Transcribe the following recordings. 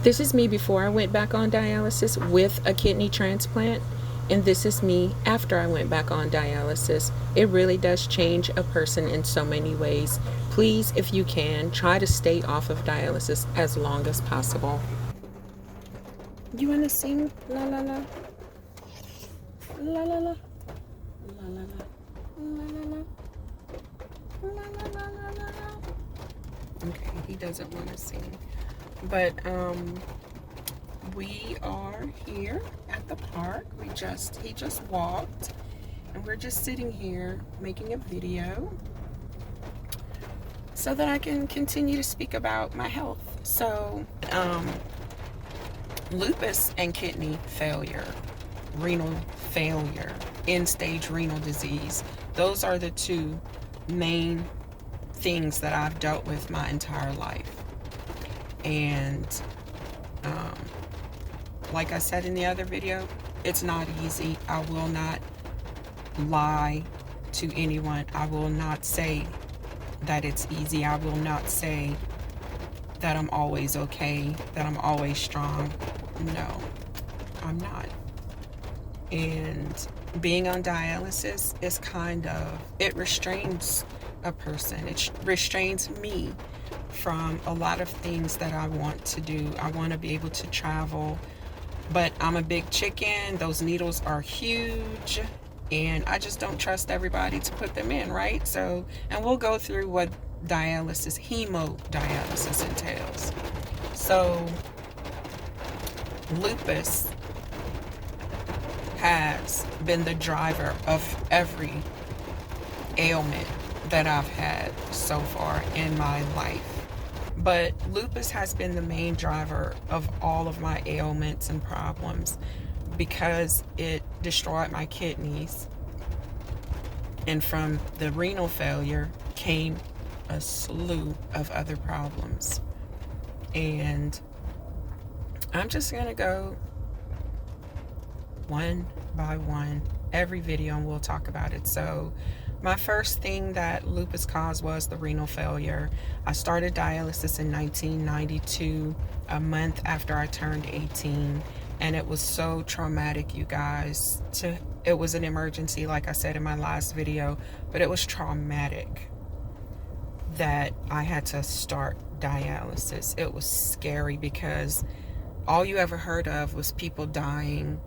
This is me before I went back on dialysis with a kidney transplant, and this is me after I went back on dialysis. It really does change a person in so many ways. Please, if you can, try to stay off of dialysis as long as possible. You want to sing? La la la. La la la. La la la. La la la. La la la la la la. Okay, he doesn't want to sing. But we are here at the park. He just walked, and we're just sitting here making a video so that I can continue to speak about my health. So lupus and kidney failure, renal failure, end-stage renal disease, those are the two main things that I've dealt with my entire life. And like I said in the other video, it's not easy. I will not lie to anyone. I will not say that it's easy. I will not say that I'm always okay, that I'm always strong. No, I'm not. And being on dialysis is it restrains a person. It restrains me from a lot of things that I want to do. I want to be able to travel, but I'm a big chicken. Those needles are huge, and I just don't trust everybody to put them in, right? So, and we'll go through what hemodialysis entails. So, lupus has been the driver of every ailment that I've had so far in my life. But lupus has been the main driver of all of my ailments and problems because it destroyed my kidneys. And from the renal failure came a slew of other problems. And I'm just going to go one by one, every video, and we'll talk about it. So my first thing that lupus caused was the renal failure. I started dialysis in 1992, a month after I turned 18, and it was so traumatic, you guys. It was an emergency, like I said in my last video, but it was traumatic that I had to start dialysis. It was scary because all you ever heard of was people dying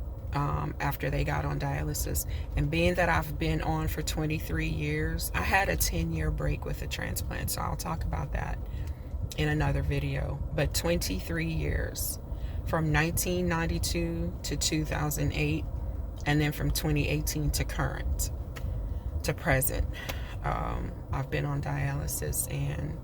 after they got on dialysis. And being that I've been on for 23 years, I had a 10-year break with a transplant, so I'll talk about that in another video. But 23 years, from 1992 to 2008, and then from 2018 to current, to present, I've been on dialysis, and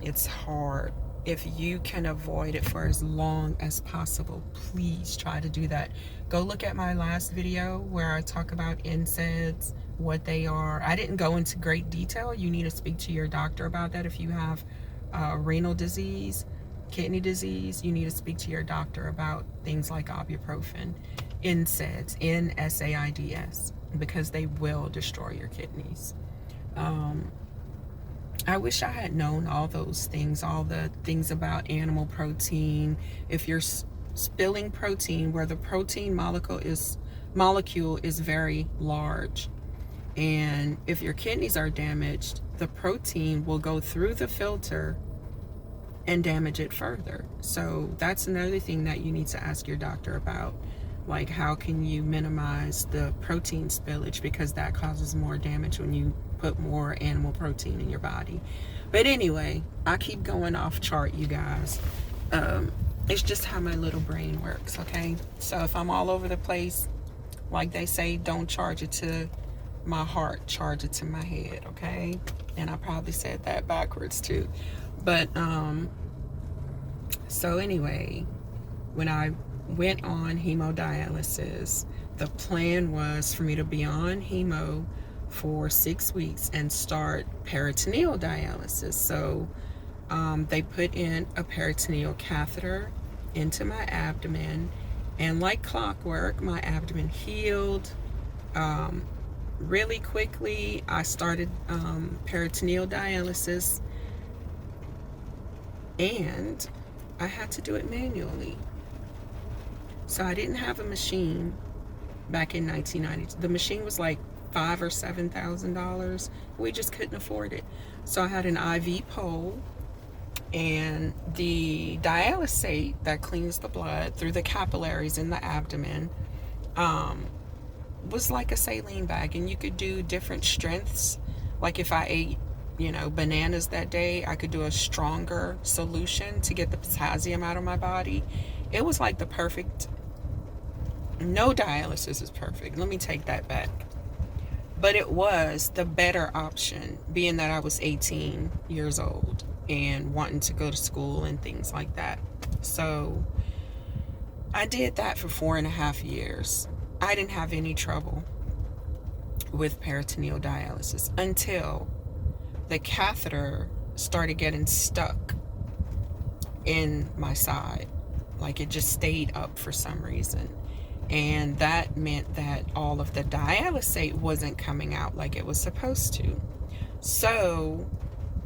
it's hard. If you can avoid it for as long as possible, please try to do that. Go look at my last video where I talk about NSAIDs, what they are. I didn't go into great detail. You need to speak to your doctor about that. If you have renal disease, kidney disease, you need to speak to your doctor about things like ibuprofen, NSAIDs, NSAIDs, because they will destroy your kidneys. I wish I had known all those things, all the things about animal protein. If you're spilling protein, where the protein molecule is very large, and if your kidneys are damaged, the protein will go through the filter and damage it further. So that's another thing that you need to ask your doctor about. Like, how can you minimize the protein spillage, because that causes more damage when you put more animal protein in your body. But anyway, I keep going off chart, you guys. It's just how my little brain works, okay? So if I'm all over the place, like they say, don't charge it to my heart, charge it to my head, okay? And I probably said that backwards too. But so anyway, when I went on hemodialysis, the plan was for me to be on hemo for 6 weeks and start peritoneal dialysis. So they put in a peritoneal catheter into my abdomen, and like clockwork, my abdomen healed really quickly. I started peritoneal dialysis, and I had to do it manually. So I didn't have a machine back in 1990. The machine was like $5,000 or $7,000. We just couldn't afford it. So I had an IV pole, and the dialysate that cleans the blood through the capillaries in the abdomen was like a saline bag, and you could do different strengths. Like if I ate, bananas that day, I could do a stronger solution to get the potassium out of my body. It was like the perfect. No dialysis is perfect. Let me take that back. But it was the better option, being that I was 18 years old and wanting to go to school and things like that. So I did that for 4.5 years. I didn't have any trouble with peritoneal dialysis until the catheter started getting stuck in my side. Like it just stayed up for some reason. And that meant that all of the dialysate wasn't coming out like it was supposed to. So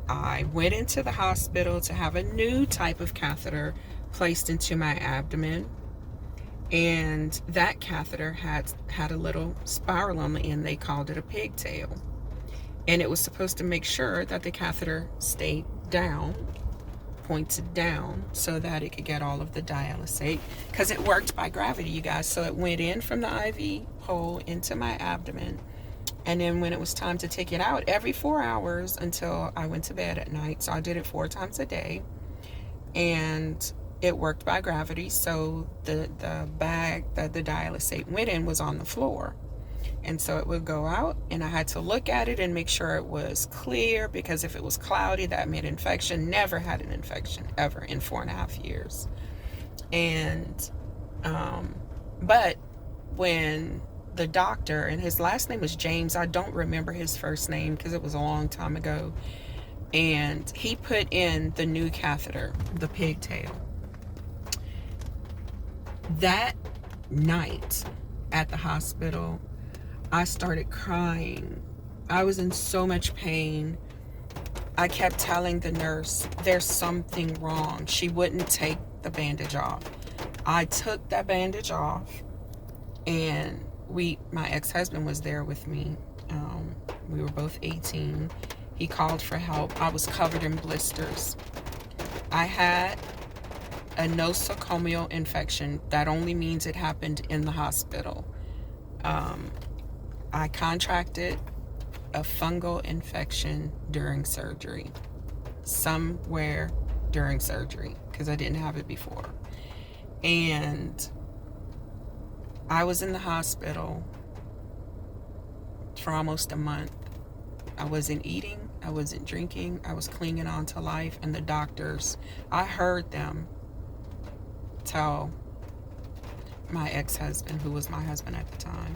I went into the hospital to have a new type of catheter placed into my abdomen. And that catheter had a little spiral on the end. They called it a pigtail. And it was supposed to make sure that the catheter stayed down, pointed down, so that it could get all of the dialysate, because it worked by gravity, you guys. So it went in from the IV hole into my abdomen, and then when it was time to take it out, every 4 hours until I went to bed at night. So I did it 4 times a day, and it worked by gravity. So the bag that the dialysate went in was on the floor. And so it would go out, and I had to look at it and make sure it was clear, because if it was cloudy, that meant infection. Never had an infection ever in 4.5 years. And but when the doctor, and his last name was James, I don't remember his first name because it was a long time ago, and he put in the new catheter, the pigtail, that night at the hospital, I started crying. I was in so much pain. I kept telling the nurse, there's something wrong. She wouldn't take the bandage off. I took that bandage off, and my ex-husband was there with me. We were both 18. He called for help. I was covered in blisters. I had a nosocomial infection. That only means it happened in the hospital. I contracted a fungal infection during surgery, somewhere during surgery, because I didn't have it before. And I was in the hospital for almost a month. I wasn't eating, I wasn't drinking, I was clinging on to life. And the doctors, I heard them tell my ex-husband, who was my husband at the time,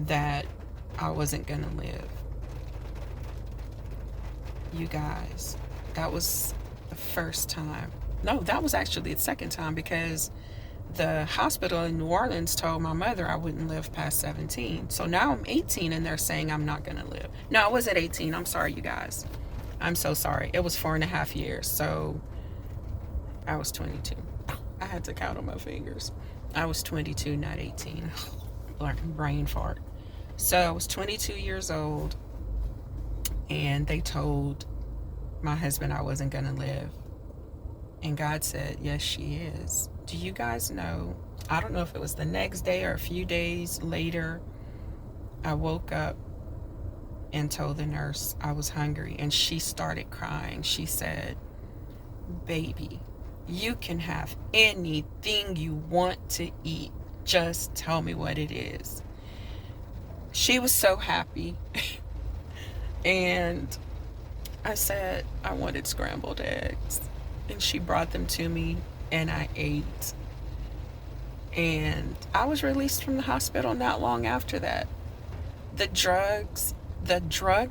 that I wasn't gonna live. You guys, that was the first time. No, that was actually the second time, because the hospital in New Orleans told my mother I wouldn't live past 17. So now I'm 18 and they're saying I'm not gonna live. No, I wasn't 18. I'm sorry, you guys. I'm so sorry. It was 4.5 years. So I was 22. I had to count on my fingers. I was 22, not 18. Brain fart. So I was 22 years old, and they told my husband I wasn't gonna live. And God said, yes, she is. Do you guys know, I don't know if it was the next day or a few days later, I woke up and told the nurse I was hungry, and she started crying. She said, baby, you can have anything you want to eat. Just tell me what it is. She was so happy. And I said I wanted scrambled eggs. And she brought them to me, and I ate. And I was released from the hospital not long after that. The drug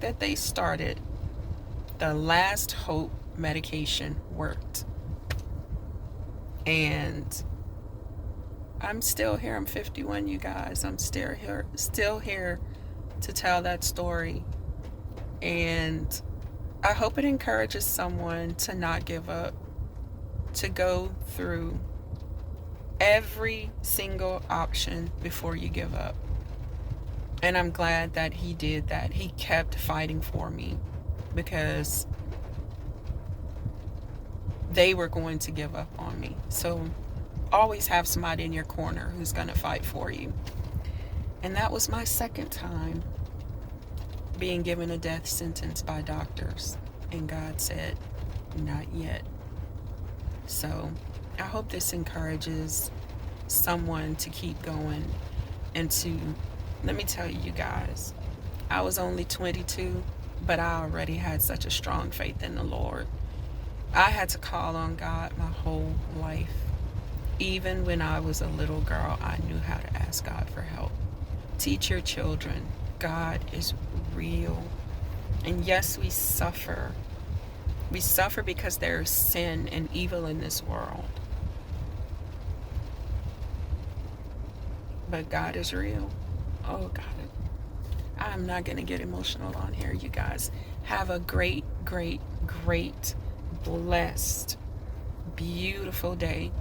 that they started, the last hope medication, worked. And I'm still here. I'm 51, you guys. I'm still here to tell that story. And I hope it encourages someone to not give up. to go through every single option before you give up. And I'm glad that he did that. He kept fighting for me because they were going to give up on me. So always have somebody in your corner who's going to fight for you. And that was my second time being given a death sentence by doctors. And God said, not yet. So I hope this encourages someone to keep going and to, let me tell you guys, I was only 22, but I already had such a strong faith in the Lord. I had to call on God my whole life. Even when I was a little girl, I knew how to ask God for help. Teach your children, God is real. And yes, we suffer. We suffer because there is sin and evil in this world. But God is real. Oh, God. I'm not going to get emotional on here, you guys. Have a great, great, great, blessed, beautiful day.